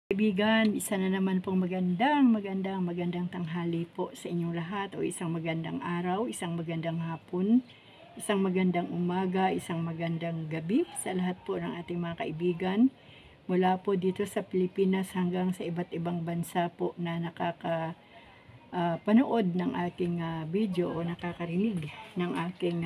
Kaibigan, isa na naman pong magandang tanghali po sa inyong lahat o isang magandang araw, isang magandang hapon, isang magandang umaga, isang magandang gabi sa lahat po ng ating mga kaibigan mula po dito sa Pilipinas hanggang sa iba't ibang bansa po na panood ng aking video o nakakarinig ng aking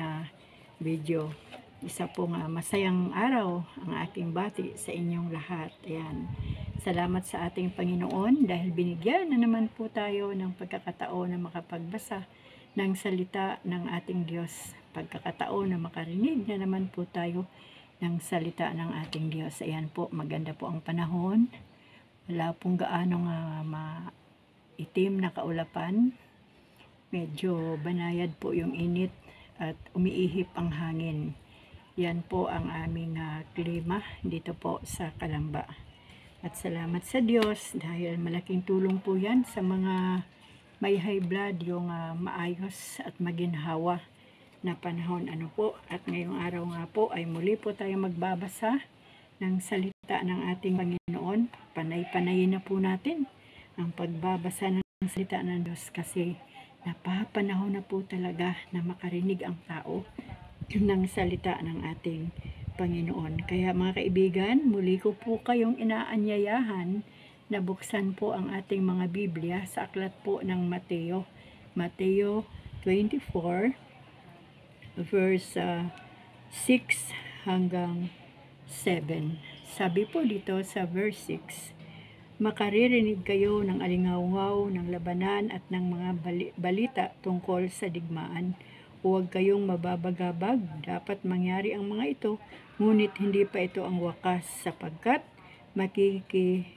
video. Isa pong masayang araw ang aking bati sa inyong lahat. Ayan. Salamat sa ating Panginoon dahil binigyan na naman po tayo ng pagkakataon na makapagbasa ng salita ng ating Diyos. Pagkakataon na makarinig na naman po tayo ng salita ng ating Diyos. Ayan po, maganda po ang panahon. Wala pong gaanong itim na kaulapan. Medyo banayad po yung init at umiihip ang hangin. Yan po ang aming klima dito po sa Calamba. At salamat sa Diyos dahil malaking tulong po yan sa mga may high blood, yung maayos at maginhawa na panahon. At ngayong araw nga po ay muli po tayo magbabasa ng salita ng ating Panginoon. Panay-panayin na po natin ang pagbabasa ng salita ng Diyos kasi napapanahon na po talaga na makarinig ang tao ng salita ng ating Panginoon. Kaya mga kaibigan, muli ko po kayong inaanyayahan na buksan po ang ating mga Biblia sa aklat po ng Mateo. Mateo 24 verse 6 hanggang 7. Sabi po dito sa verse 6, makaririnig kayo ng alingaw-ngaw ng labanan at ng mga balita tungkol sa digmaan. Huwag kayong mababagabag, dapat mangyari ang mga ito, ngunit hindi pa ito ang wakas sapagkat makikibaka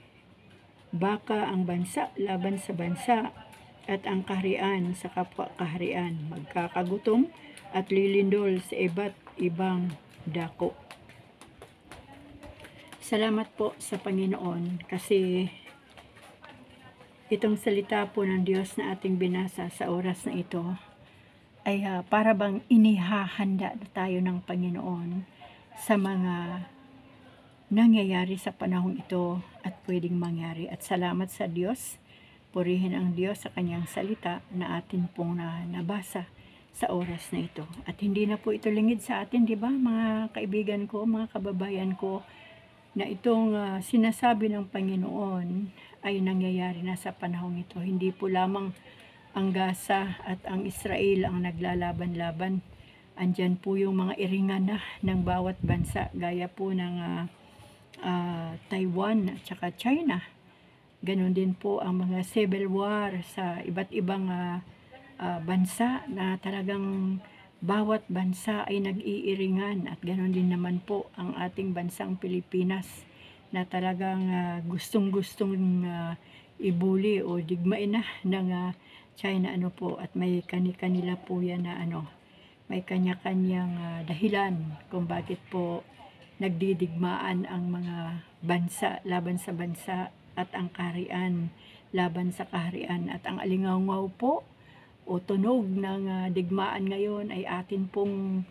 ang bansa laban sa bansa at ang kaharian sa kapwa kaharian, magkakagutom at lilindol sa iba't ibang dako. Salamat po sa Panginoon kasi itong salita po ng Diyos na ating binasa sa oras na ito ay para bang inihahanda na tayo ng Panginoon sa mga nangyayari sa panahong ito at pwedeng mangyari. At salamat sa Diyos, purihin ang Diyos sa kanyang salita na atin pong nabasa sa oras na ito. At hindi na po ito lingid sa atin, di ba mga kaibigan ko, mga kababayan ko, na itong sinasabi ng Panginoon ay nangyayari na sa panahong ito. Hindi po lamang ang Gaza at ang Israel ang naglalaban-laban. Andyan po yung mga iringan na ng bawat bansa, gaya po ng Taiwan at saka China. Ganon din po ang mga civil war sa iba't ibang bansa na talagang bawat bansa ay nag-iiringan. At ganon din naman po ang ating bansang Pilipinas na talagang gustong-gustong ibuli o digmain na ng China at may kanila po yan na may kanya-kanyang dahilan kung bakit po nagdidigmaan ang mga bansa laban sa bansa at ang kaharian laban sa kaharian. At ang alingaw-ngaw po o tunog ng digmaan ngayon ay atin pong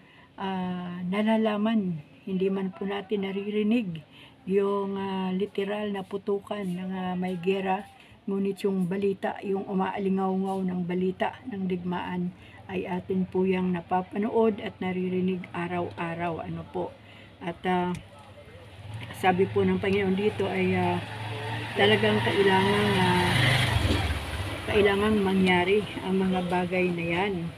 nalalaman. Hindi man po natin naririnig yung literal na putukan ng may gera, ngunit yung balita, yung umaalingaw-ngaw ng balita ng digmaan ay atin po yung napapanood at naririnig araw-araw. At sabi po ng Panginoon dito ay talagang kailangang mangyari ang mga bagay na yan.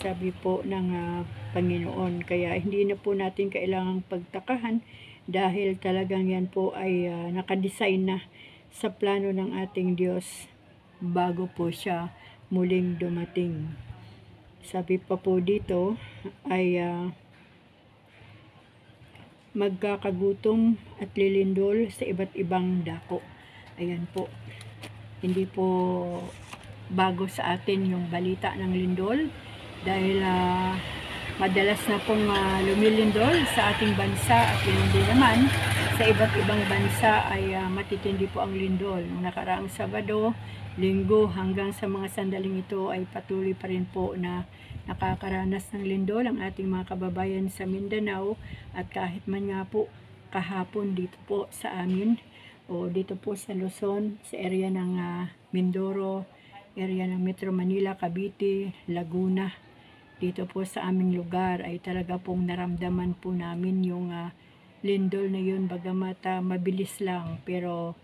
Sabi po ng Panginoon. Kaya hindi na po natin kailangang pagtakahan dahil talagang yan po ay nakadesign na sa plano ng ating Diyos bago po siya muling dumating. Sabi pa po dito ay magkakagutom at lilindol sa iba't ibang dako. Ayan po. Hindi po bago sa atin yung balita ng lindol dahil madalas na pong lumilindol sa ating bansa at hindi naman sa iba't ibang bansa ay matitindi po ang lindol. Noong nakaraang Sabado, Linggo hanggang sa mga sandaling ito ay patuloy pa rin po na nakakaranas ng lindol ang ating mga kababayan sa Mindanao at kahit man nga po kahapon dito po sa amin o dito po sa Luzon, sa area ng Mindoro, area ng Metro Manila, Cavite, Laguna. Dito po sa aming lugar ay talaga pong naramdaman po namin yung lindol na yun, bagamat mabilis lang, pero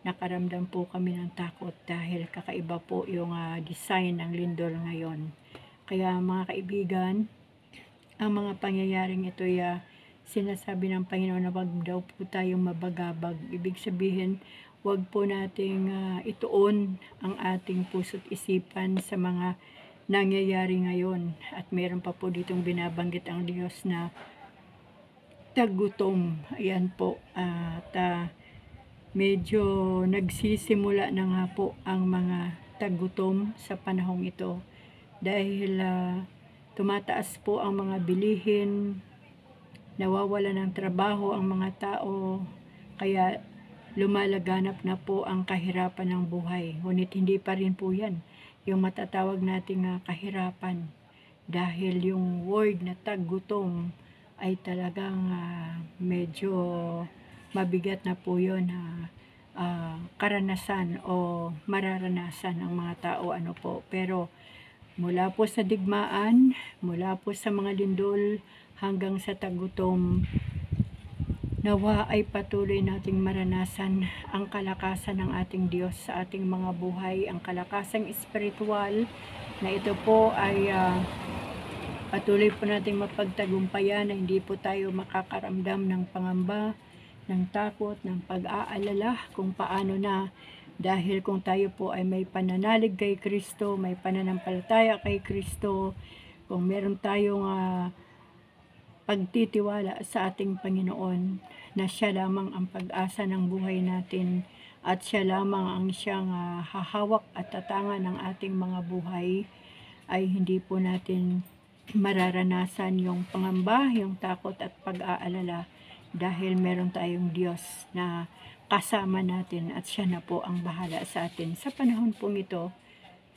nakaramdam po kami ng takot dahil kakaiba po yung design ng lindol ngayon. Kaya mga kaibigan, ang mga pangyayaring ito ay sinasabi ng Panginoon na wag daw po tayong mabagabag. Ibig sabihin, wag po nating ituon ang ating puso't isipan sa mga nangyayari ngayon. At meron pa po ditong binabanggit ang Diyos na tagutom. Ayan po. At medyo nagsisimula na nga po ang mga tagutom sa panahong ito. Dahil tumataas po ang mga bilihin, nawawala ng trabaho ang mga tao, kaya lumalaganap na po ang kahirapan ng buhay. Ngunit hindi pa rin po yan yung matatawag nating kahirapan, dahil yung word na taggutom ay talagang medyo mabigat na po yun karanasan o mararanasan ng mga tao pero mula po sa digmaan, mula po sa mga lindol hanggang sa tagutom, nawa ay patuloy nating maranasan ang kalakasan ng ating Diyos sa ating mga buhay, ang kalakasang espiritual na ito po ay patuloy po nating mapagtagumpayan na hindi po tayo makakaramdam ng pangamba, ng takot, ng pag-aalala kung paano na, dahil kung tayo po ay may pananalig kay Kristo, may pananampalataya kay Kristo, kung meron tayong pagtitiwala sa ating Panginoon na siya lamang ang pag-asa ng buhay natin at siya lamang ang siyang hahawak at tatangan ng ating mga buhay, ay hindi po natin mararanasan yung pangamba, yung takot at pag-aalala, dahil meron tayong Diyos na kasama natin at siya na po ang bahala sa atin. Sa panahon pong ito,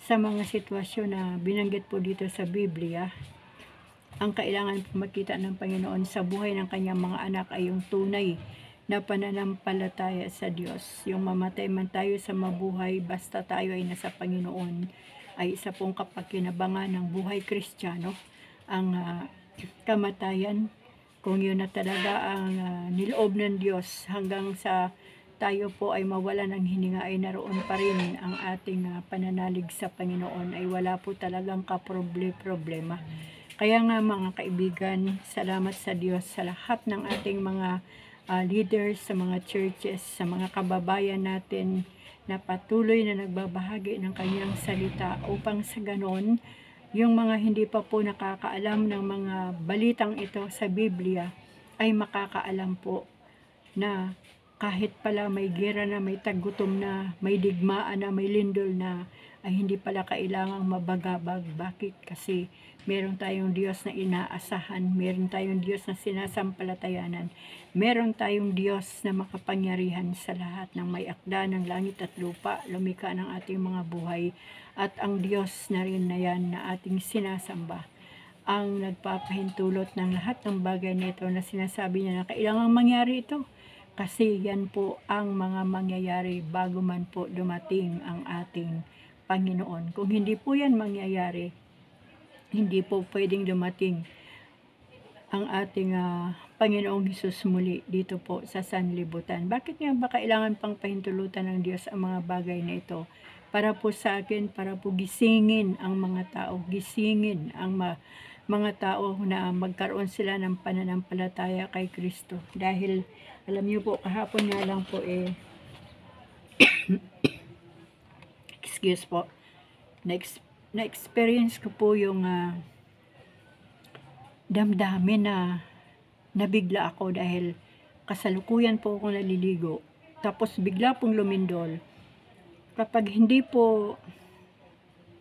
sa mga sitwasyon na binanggit po dito sa Biblia, ang kailangan po makita ng Panginoon sa buhay ng kanyang mga anak ay yung tunay na pananampalataya sa Diyos. Yung mamatay man tayo sa mabuhay, basta tayo ay nasa Panginoon, ay isa pong kapakinabangan ng buhay Kristiyano. Ang kamatayan, kung yun na talaga ang niloob ng Diyos, hanggang sa tayo po ay mawala ng hininga ay naroon pa rin ang ating pananalig sa Panginoon, ay wala po talagang kaproblema. Kaya nga mga kaibigan, salamat sa Diyos sa lahat ng ating mga leaders, sa mga churches, sa mga kababayan natin na patuloy na nagbabahagi ng kanyang salita, upang sa ganon, yung mga hindi pa po nakakaalam ng mga balitang ito sa Biblia ay makakaalam po na kahit pala may gera na, may tagutom na, may digmaan na, may lindol na, ay hindi pala kailangang mabagabag. Bakit? Kasi meron tayong Diyos na inaasahan, meron tayong Diyos na sinasampalatayanan, meron tayong Diyos na makapangyarihan sa lahat, ng may akda ng langit at lupa, lumikha ng ating mga buhay, at ang Diyos na rin na yan na ating sinasamba, ang nagpapahintulot ng lahat ng bagay na ito na sinasabi niya na kailangang mangyari ito. Kasi yan po ang mga mangyayari bago man po dumating ang ating Panginoon. Kung hindi po yan mangyayari, hindi po pwedeng dumating ang ating Panginoong Hesus muli dito po sa sanlibutan. Bakit nga ba kailangan pang pahintulutan ng Diyos ang mga bagay na ito? Para po sa akin, para po gisingin ang mga tao, gisingin ang mga tao na magkaroon sila ng pananampalataya kay Kristo. Dahil alam niyo po, kahapon nga lang po excuse po, na-experience ko po yung damdamin na nabigla ako dahil kasalukuyan po ako naliligo. Tapos bigla pong lumindol. Kapag hindi po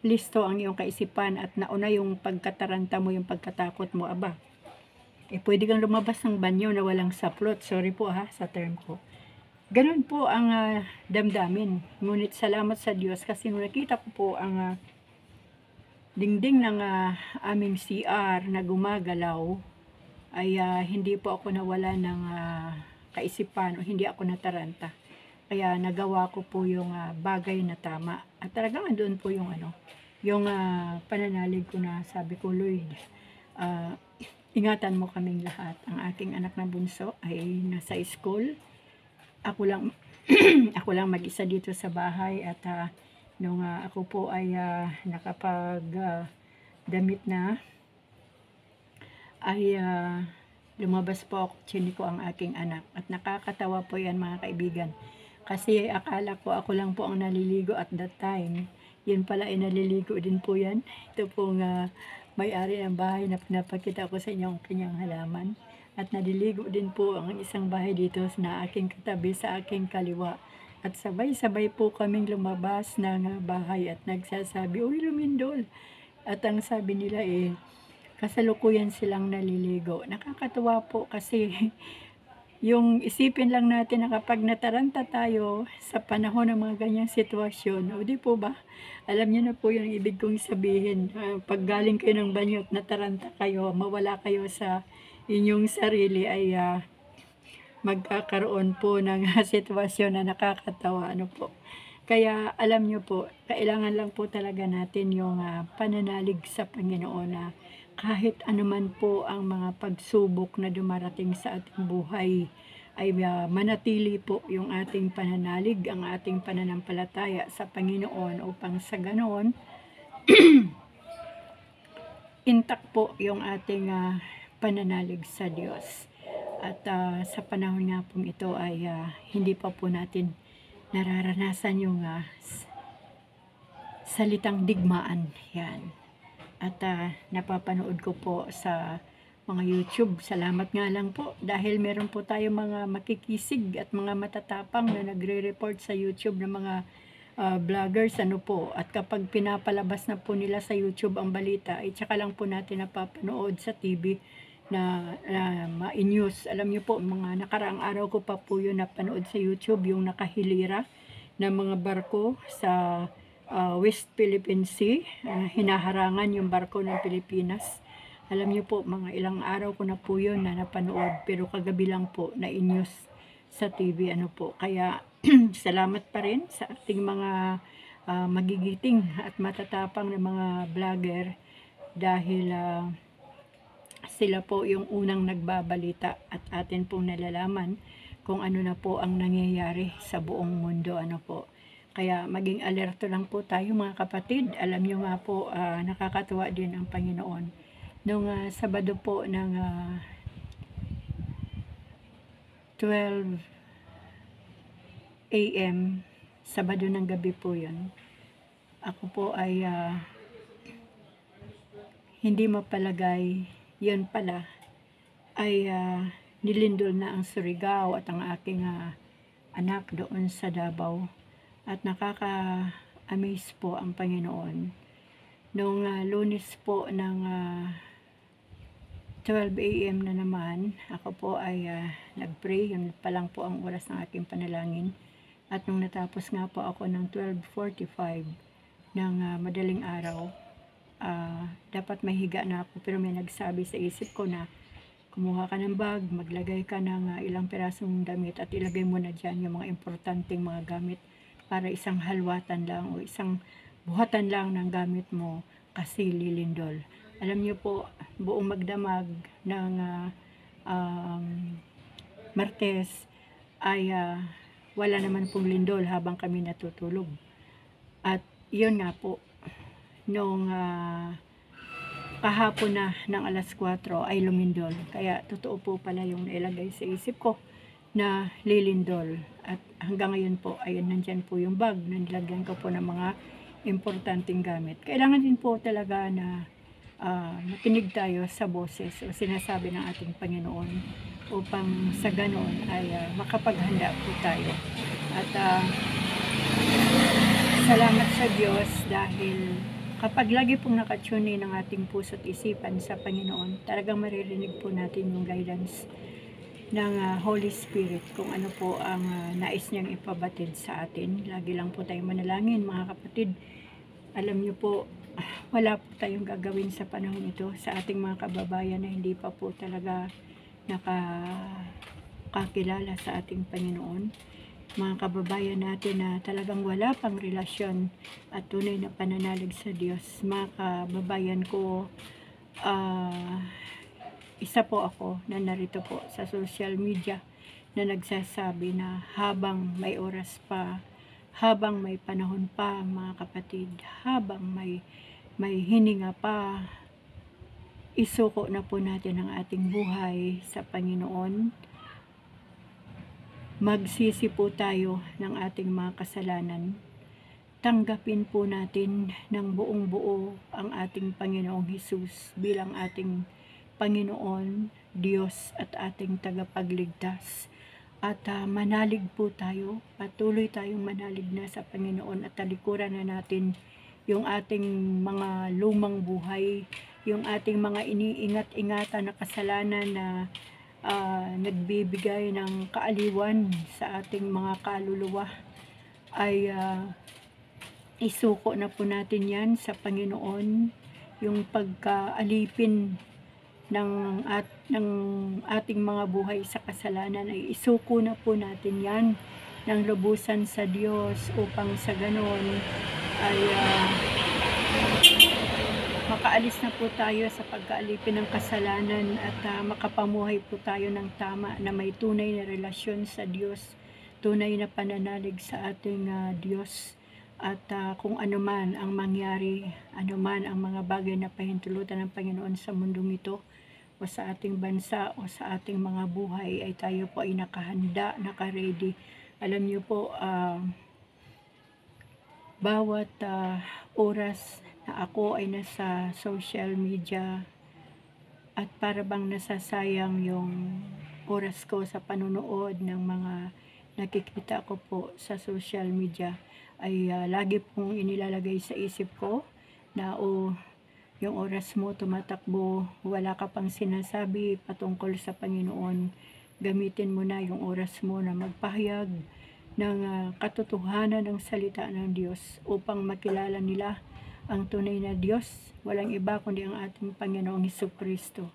listo ang iyong kaisipan at nauna yung pagkataranta mo, yung pagkatakot mo, pwede kang lumabas ng banyo na walang saplot. Sorry po sa term ko. Ganun po ang damdamin. Ngunit salamat sa Diyos kasi nung nakita ko po ang dingding ng aming CR na gumagalaw, ay hindi po ako nawala ng kaisipan o hindi ako nataranta. Kaya nagawa ko po yung bagay na tama. At talagang andun po yung yung pananalig ko na sabi ko, Lord, ah, ingatan mo kaming lahat. Ang aking anak na bunso ay nasa school. Ako lang ako lang mag-isa dito sa bahay at nung ako po ay nakapag damit na ay lumabas po ako, chiniko ang aking anak. At nakakatawa po yan mga kaibigan. Kasi akala ko ako lang po ang naliligo at that time. Yun pala ay naliligo din po yan. Ito pong may-ari ng bahay na pinapakita ko sa inyo ang kanyang halaman. At naliligo din po ang isang bahay dito na aking katabi sa aking kaliwa. At sabay-sabay po kaming lumabas ng bahay at nagsasabi, "Uy, lumindol!" At ang sabi nila kasalukuyan silang naliligo. Nakakatuwa po kasi yung isipin lang natin na kapag nataranta tayo sa panahon ng mga ganyang sitwasyon, o di po ba? Alam niyo na po yung ibig kong sabihin. Pag galing kayo ng banyo at nataranta kayo, mawala kayo sa inyong sarili ay magkakaroon po ng sitwasyon na nakakatawa. Ano po? Kaya alam niyo po, kailangan lang po talaga natin yung pananalig sa Panginoon na kahit anuman po ang mga pagsubok na dumarating sa ating buhay, ay manatili po yung ating pananalig, ang ating pananampalataya sa Panginoon upang sa ganoon, intact po yung ating pananalig sa Diyos. At sa panahon nga pong ito ay hindi pa po natin nararanasan yung salitang digmaan. Yan. At napapanood ko po sa mga YouTube. Salamat nga lang po dahil meron po tayo mga makikisig at mga matatapang na nagre-report sa YouTube ng mga vloggers po. At kapag pinapalabas na po nila sa YouTube ang balita, ay tsaka lang po natin napapanood sa TV na ma-news. Alam niyo po, mga nakaraang araw ko pa po yun napanood sa YouTube, yung nakahilira ng mga barko sa West Philippine Sea. Hinaharangan yung barko ng Pilipinas. Alam niyo po, mga ilang araw ko na po yun na napanood, pero kagabi lang po na-news sa TV. Kaya salamat pa rin sa ating mga magigiting at matatapang na mga vlogger dahil sila po yung unang nagbabalita at atin pong nalalaman kung ano na po ang nangyayari sa buong mundo. Kaya maging alerto lang po tayo mga kapatid. Alam nyo nga po, nakakatuwa din ang Panginoon. Nung Sabado po ng 12 a.m., Sabado ng gabi po yun, ako po ay hindi mapalagay, yun pala ay nilindol na ang Surigao at ang aking anak doon sa Davao. At nakaka-amaze po ang Panginoon. Noong Lunes po ng 12 a.m. na naman, ako po ay nag-pray. Yun pa lang po ang oras ng aking panalangin. At nung natapos nga po ako ng 12:45 ng madaling araw, dapat mahiga na ako, pero may nagsabi sa isip ko na kumuha ka ng bag, maglagay ka ng ilang pirasong damit at ilagay mo na dyan yung mga importanteng mga gamit para isang halwatan lang o isang buhatan lang ng gamit mo kasi lilindol. Alam niyo po, buong magdamag ng Martes ay wala naman pong lindol habang kami natutulog. At yun nga po, nung kahapon na ng alas 4 ay lumindol. Kaya totoo po pala yung nailagay sa isip ko na lilindol. At hanggang ngayon po, ayun, nandyan po yung bag na nilagyan ko po ng mga importanteng gamit. Kailangan din po talaga na makinig tayo sa boses o sinasabi ng ating Panginoon upang sa ganoon ay makapaghanda po tayo. At salamat sa Diyos dahil kapag lagi pong nakatune ng ating puso at isipan sa Panginoon, talagang maririnig po natin yung guidance ng Holy Spirit kung ano po ang nais niyang ipabatid sa atin. Lagi lang po tayong manalangin mga kapatid. Alam niyo po, wala po tayong gagawin sa panahon ito sa ating mga kababayan na hindi pa po talaga nakakakilala sa ating Panginoon. mga kababayan natin na talagang wala pang relasyon at tunay na pananalig sa Diyos. Mga kababayan ko, isa po ako na narito po sa social media na nagsasabi na habang may oras pa, habang may panahon pa, mga kapatid, habang may hininga pa, isuko na po natin ang ating buhay sa Panginoon. Magsisi po tayo ng ating mga kasalanan. Tanggapin po natin ng buong buo ang ating Panginoong Hesus bilang ating Panginoon, Diyos at ating tagapagligtas. At manalig po tayo, patuloy tayong manalig na sa Panginoon at talikuran na natin yung ating mga lumang buhay, yung ating mga iniingat-ingatan na kasalanan na nagbibigay ng kaaliwan sa ating mga kaluluwa, ay isuko na po natin yan sa Panginoon. Yung pagkaalipin ng ating mga buhay sa kasalanan ay isuko na po natin yan ng lubusan sa Diyos upang sa ganon ay makaalis na po tayo sa pagkaalipin ng kasalanan at makapamuhay po tayo ng tama na may tunay na relasyon sa Diyos, tunay na pananalig sa ating Diyos. At kung anuman ang mangyari, anuman ang mga bagay na pahintulutan ng Panginoon sa mundong ito o sa ating bansa o sa ating mga buhay, ay tayo po ay nakahanda, nakaready. Alam niyo po, bawat oras na ako ay nasa social media at para bang nasasayang yung oras ko sa panonood ng mga nakikita ko po sa social media, ay lagi pong inilalagay sa isip ko na yung oras mo tumatakbo, wala ka pang sinasabi patungkol sa Panginoon. Gamitin mo na yung oras mo na magpahayag ng katotohanan ng salita ng Diyos upang makilala nila ang tunay na Diyos. Walang iba kundi ang ating Panginoong Hesukristo.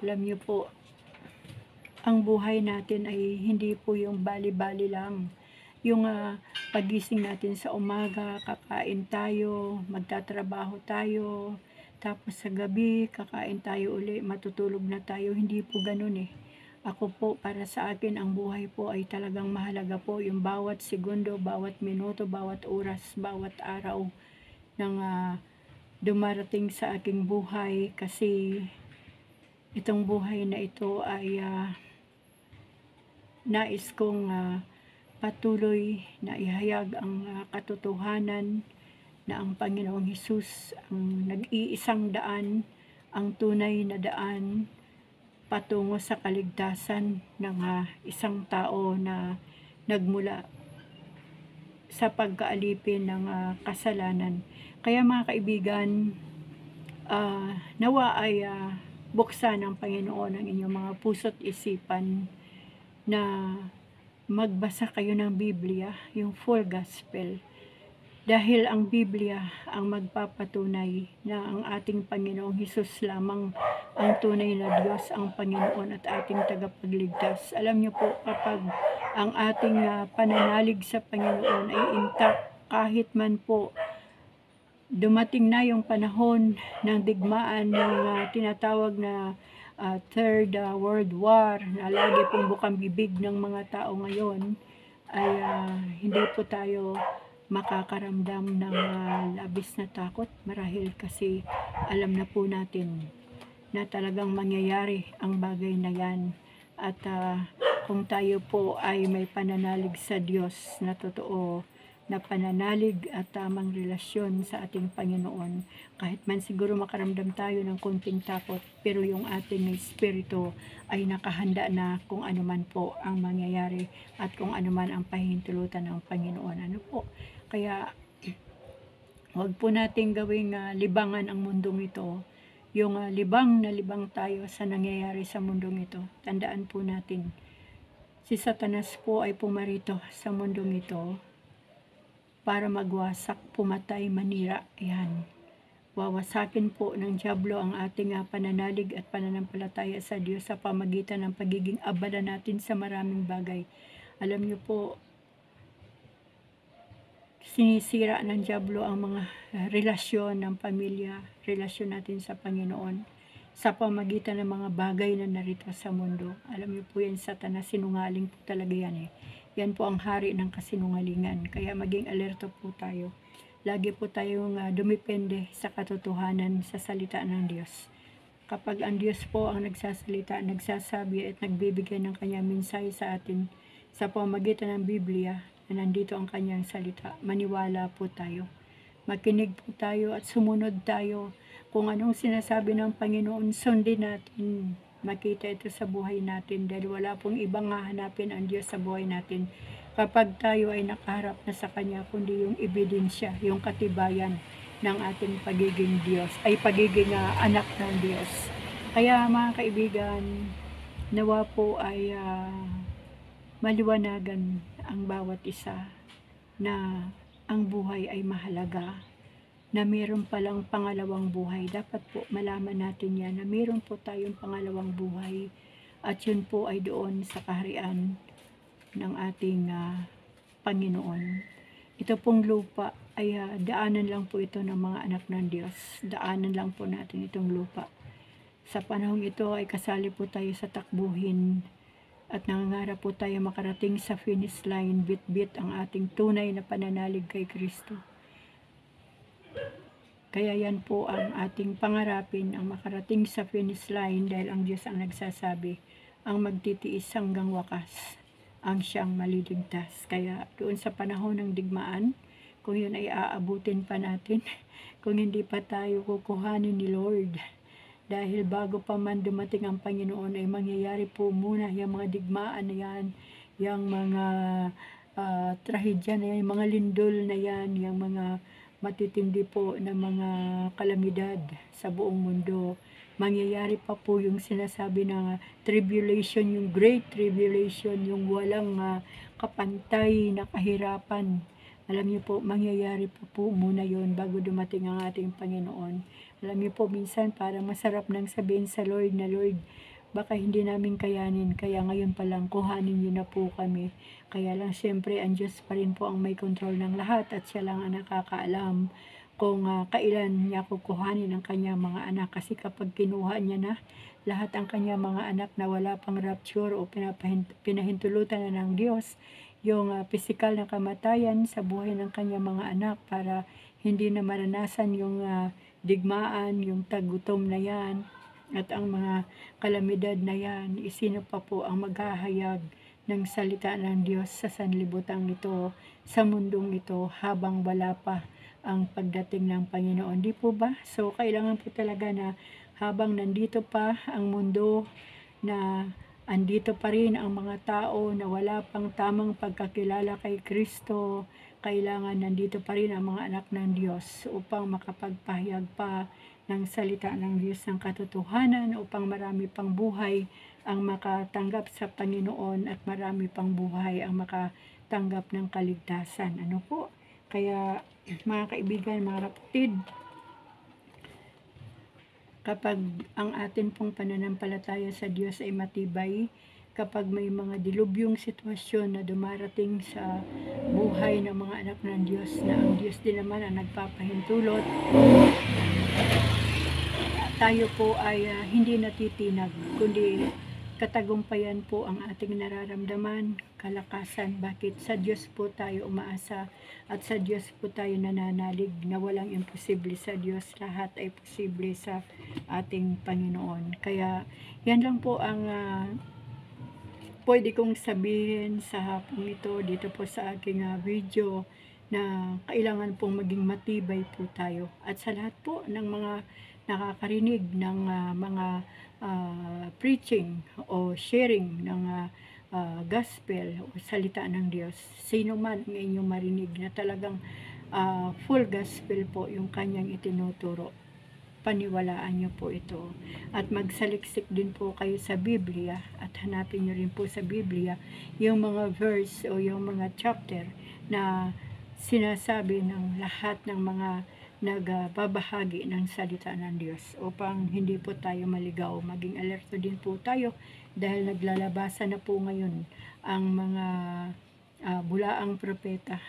Alam niyo po, ang buhay natin ay hindi po yung bali-bali lang. Yung pagising natin sa umaga, kakain tayo, magtatrabaho tayo, tapos sa gabi, kakain tayo uli, matutulog na tayo. Hindi po ganun eh. Ako po, para sa akin, ang buhay po ay talagang mahalaga po. Yung bawat segundo, bawat minuto, bawat oras, bawat araw ng dumarating sa aking buhay, kasi itong buhay na ito ay nais kong patuloy na ihayag ang katotohanan na ang Panginoong Hesus ang nag-iisang daan, ang tunay na daan patungo sa kaligtasan ng isang tao na nagmula sa pagkaalipin ng kasalanan. Kaya mga kaibigan, nawa ay buksan ng Panginoon ang inyong mga puso't isipan na magbasa kayo ng Biblia, yung full gospel. Dahil ang Biblia ang magpapatunay na ang ating Panginoong Hesus lamang ang tunay na Diyos, ang Panginoon at ating tagapagligtas. Alam niyo po, kapag ang ating pananalig sa Panginoon ay intact, kahit man po dumating na yung panahon ng digmaan, ng tinatawag na Third World War, na lagi pong bukang bibig ng mga tao ngayon, ay hindi po tayo makakaramdam ng labis na takot, marahil kasi alam na po natin na talagang mangyayari ang bagay na yan. At kung tayo po ay may pananalig sa Diyos na totoo, na pananalig at tamang relasyon sa ating Panginoon, kahit man siguro makaramdam tayo ng konting takot, pero yung ating espiritu ay nakahanda na kung ano man po ang mangyayari at kung ano man ang pahintulutan ng Panginoon. Ano po? Kaya huwag po nating gawing libangan ang mundong ito. Yung libang na libang tayo sa nangyayari sa mundong ito. Tandaan po natin, si Satanas po ay pumarito sa mundong ito para magwasak, pumatay, manira. Yan. Wawasakin po ng dyablo ang ating pananalig at pananampalataya sa Diyos sa pamagitan ng pagiging abala natin sa maraming bagay. Alam niyo po, sinisira ng dyablo ang mga relasyon ng pamilya, relasyon natin sa Panginoon, sa pamagitan ng mga bagay na narito sa mundo. Alam niyo po yan, Satanas, sinungaling po talaga yan eh. Yan po ang hari ng kasinungalingan. Kaya maging alerto po tayo. Lagi po tayong dumipende sa katotohanan sa salita ng Diyos. Kapag ang Diyos po ang nagsasalita, nagsasabi at nagbibigay ng kanyang mensahe sa atin sa pamamagitan ng Biblia, na nandito ang kanyang salita, maniwala po tayo. Makinig po tayo at sumunod tayo. Kung anong sinasabi ng Panginoon, sundin natin. Makita ito sa buhay natin dahil wala pong ibang hahanapin ang Diyos sa buhay natin kapag tayo ay nakaharap na sa Kanya, kundi yung ebidensya, yung katibayan ng ating pagiging Diyos, ay pagiging anak ng Diyos. Kaya mga kaibigan, nawa po ay maliwanagan ang bawat isa na ang buhay ay mahalaga, na meron palang pangalawang buhay. Dapat po malaman natin yan, na meron po tayong pangalawang buhay, at yun po ay doon sa kaharian ng ating Panginoon. Ito pong lupa ay daanan lang po ito ng mga anak ng Diyos. Daanan lang po natin itong lupa. Sa panahong ito ay kasali po tayo sa takbuhin at nangangarap po tayo makarating sa finish line, bit-bit ang ating tunay na pananalig kay Kristo. Kaya yan po ang ating pangarapin, ang makarating sa finish line, dahil ang Diyos ang nagsasabi, ang magtitiis hanggang wakas, ang siyang maliligtas. Kaya doon sa panahon ng digmaan, kung yun ay aabutin pa natin, kung hindi pa tayo kukuhanin ni Lord, dahil bago pa man dumating ang Panginoon ay mangyayari po muna yung mga digmaan na yan, yung mga trahedya na yan, yung mga lindol na yan, yung mga matitindi po na mga kalamidad sa buong mundo. Mangyayari pa po yung sinasabi na tribulation, yung great tribulation, yung walang kapantay na kahirapan. Alam niyo po, mangyayari pa po muna yon bago dumating ang ating Panginoon. Alam niyo po, minsan parang masarap nang sabihin sa Lord na, Lord, baka hindi namin kayanin, kaya ngayon pa lang kuhanin niyo na po kami. Kaya lang siyempre ang Diyos pa rin po ang may kontrol ng lahat, at siya lang ang nakakaalam kung kailan niya kukuhanin ang kanyang mga anak. Kasi kapag kinuha niya na lahat ang kanyang mga anak na wala pang rapture o pinahintulutan na ng Diyos, yung physical na kamatayan sa buhay ng kanyang mga anak, para hindi na maranasan yung digmaan, yung tagutom na yan, at ang mga kalamidad na yan, sino pa po ang maghahayag ng salita ng Diyos sa sanlibutan ito, sa mundong ito, habang wala pa ang pagdating ng Panginoon, di po ba? So, kailangan po talaga na habang nandito pa ang mundo, na andito pa rin ang mga tao na wala pang tamang pagkakilala kay Kristo, kailangan nandito pa rin ang mga anak ng Diyos upang makapagpahayag pa ng salita ng Diyos ng katotohanan, upang marami pang buhay ang makatanggap sa Panginoon at marami pang buhay ang makatanggap ng kaligtasan. Ano po? Kaya mga kaibigan, mga kapatid, kapag ang atin pong pananampalataya sa Diyos ay matibay, kapag may mga dilubyong sitwasyon na dumarating sa buhay ng mga anak ng Diyos, na ang Diyos din naman ang nagpapahintulot, tayo po ay hindi natitinag, kundi katagumpayan po ang ating nararamdaman, kalakasan. Bakit? Sa Diyos po tayo umaasa, at sa Diyos po tayo nananalig, na walang imposible sa Diyos. Lahat ay posible sa ating Panginoon. Kaya yan lang po ang pwede kong sabihin sa hapong ito, dito po sa aking video, na kailangan pong maging matibay po tayo. At sa lahat po ng mga nakakarinig ng mga preaching o sharing ng gospel o salita ng Diyos, sino man ang inyong marinig na talagang full gospel po yung kanyang itinuturo, paniwalaan nyo po ito. At magsaliksik din po kayo sa Biblia, at hanapin nyo rin po sa Biblia yung mga verse o yung mga chapter na sinasabi ng lahat ng mga nagbabahagi ng salita ng Diyos, upang hindi po tayo maligaw. Maging alerto din po tayo, dahil naglalabasan na po ngayon ang mga bulaang propeta,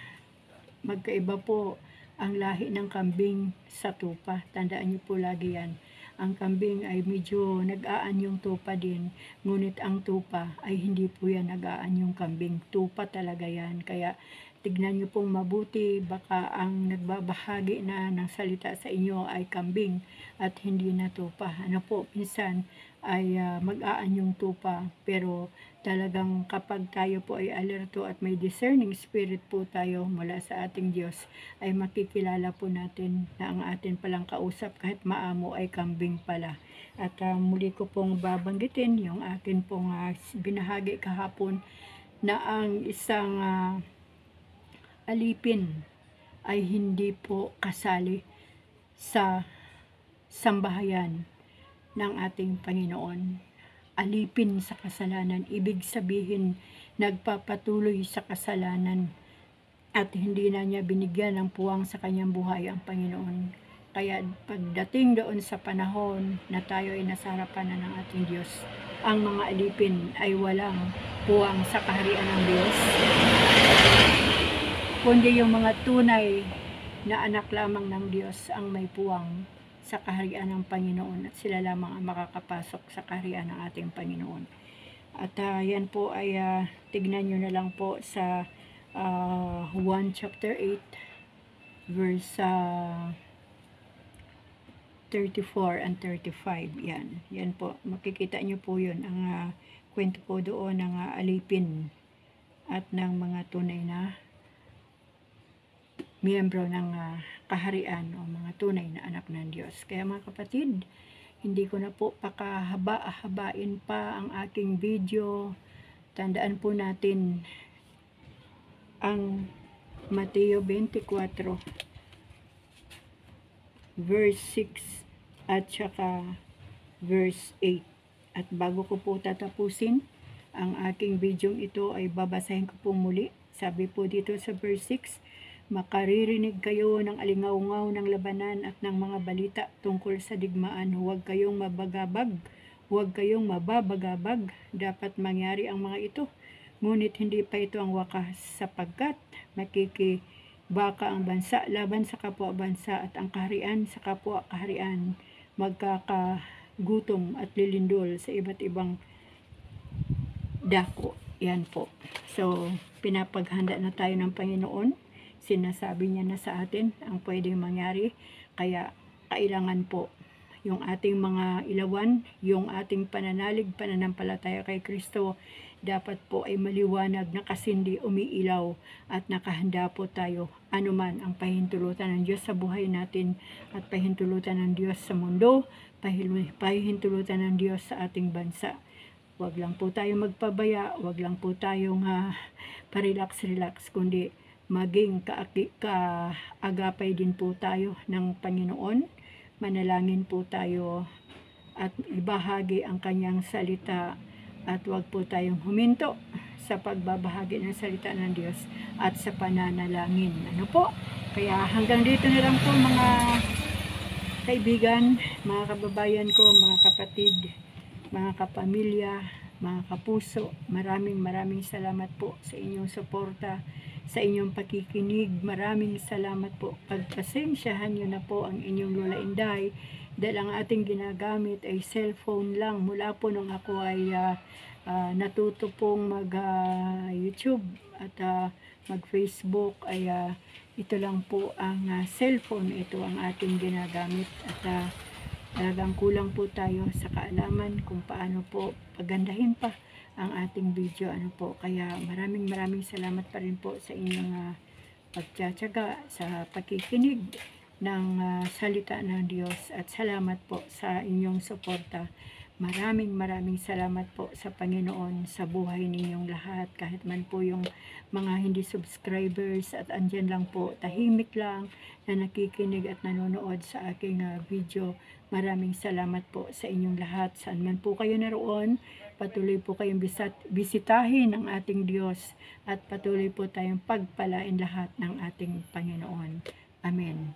Magkaiba po ang lahi ng kambing sa tupa. Tandaan niyo po lagi yan. Ang kambing ay medyo nag-aanyong tupa din, ngunit ang tupa ay hindi po yan nag-aanyong kambing. Tupa talaga yan. Kaya tignan niyo pong mabuti, baka ang nagbabahagi na ng salita sa inyo ay kambing at hindi na tupa. Ano po, minsan ay mag-aanyong tupa, pero talagang kapag tayo po ay alerto at may discerning spirit po tayo mula sa ating Diyos, ay makikilala po natin na ang atin palang kausap kahit maamo ay kambing pala. At muli ko pong babanggitin yung akin pong binahagi kahapon na ang isang alipin ay hindi po kasali sa sambahayan ng ating Panginoon. Alipin sa kasalanan, ibig sabihin nagpapatuloy sa kasalanan at hindi na niya binigyan ng puwang sa kanyang buhay ang Panginoon. Kaya pagdating doon sa panahon na tayo ay nasa harapan na ng ating Diyos, ang mga alipin ay walang puwang sa kaharian ng Diyos, kundi yung mga tunay na anak lamang ng Diyos ang may puwang sa kaharian ng Panginoon, at sila lamang ang makakapasok sa kaharian ng ating Panginoon. At yan po ay tignan nyo na lang po sa 1 chapter 8 verse 34 and 35. Yan po, makikita nyo po yun ang kwento po doon ng alipin at ng mga tunay na miyembro ng kaharian o mga tunay na anak ng Diyos. Kaya mga kapatid, hindi ko na po pakahaba-habain pa ang aking video. Tandaan po natin ang Mateo 24 verse 6 at saka verse 8. At bago ko po tatapusin ang aking video ito, ay babasahin ko po muli. Sabi po dito sa verse 6, makaririnig kayo ng alingaungaw ng labanan at ng mga balita tungkol sa digmaan. Huwag kayong mabagabag, huwag kayong mababagabag. Dapat mangyari ang mga ito, ngunit hindi pa ito ang wakas, sapagkat makikibaka ang bansa laban sa kapwa-bansa at ang kaharian sa kapwa-kaharian. Magkakagutom at lilindol sa iba't ibang dako. Yan po. So, pinapaghanda na tayo ng Panginoon. Sinasabi niya na sa atin ang pwedeng mangyari. Kaya kailangan po yung ating mga ilawan, yung ating pananalig, pananampalataya kay Kristo, dapat po ay maliwanag, nakasindi, umiilaw, at nakahanda po tayo anuman ang pahintulutan ng Diyos sa buhay natin at pahintulutan ng Diyos sa mundo, pahintulutan ng Diyos sa ating bansa. Huwag lang po tayong magpabaya, huwag lang po tayong parelax-relax, kundi maging kaagapay din po tayo ng Panginoon. Manalangin po tayo at ibahagi ang kanyang salita, at huwag po tayong huminto sa pagbabahagi ng salita ng Diyos at sa pananalangin. Ano po? Kaya hanggang dito na lang po mga kaibigan, mga kababayan ko, mga kapatid, mga kapamilya, mga kapuso, maraming salamat po sa inyong suporta, sa inyong pakikinig. Maraming salamat po. Pagpasensyahan nyo na po ang inyong Lola Inday, dahil ang ating ginagamit ay cellphone lang. Mula po nung ako ay natuto pong mag-YouTube at mag-Facebook, ay ito lang po ang cellphone. Ito ang ating ginagamit, at talagang kulang po tayo sa kaalaman kung paano po pagandahin pa ang ating video. Ano po, kaya maraming salamat pa rin po sa inyong pagtsatsaga sa pakikinig ng salita ng Diyos, at salamat po sa inyong suporta. Maraming salamat po sa Panginoon sa buhay ninyong lahat, kahit man po yung mga hindi subscribers at andyan lang po, tahimik lang na nakikinig at nanonood sa aking video. Maraming salamat po sa inyong lahat. Saan man po kayo naroon, patuloy po kayong bisitahin ng ating Diyos, at patuloy po tayong pagpalain lahat ng ating Panginoon. Amen.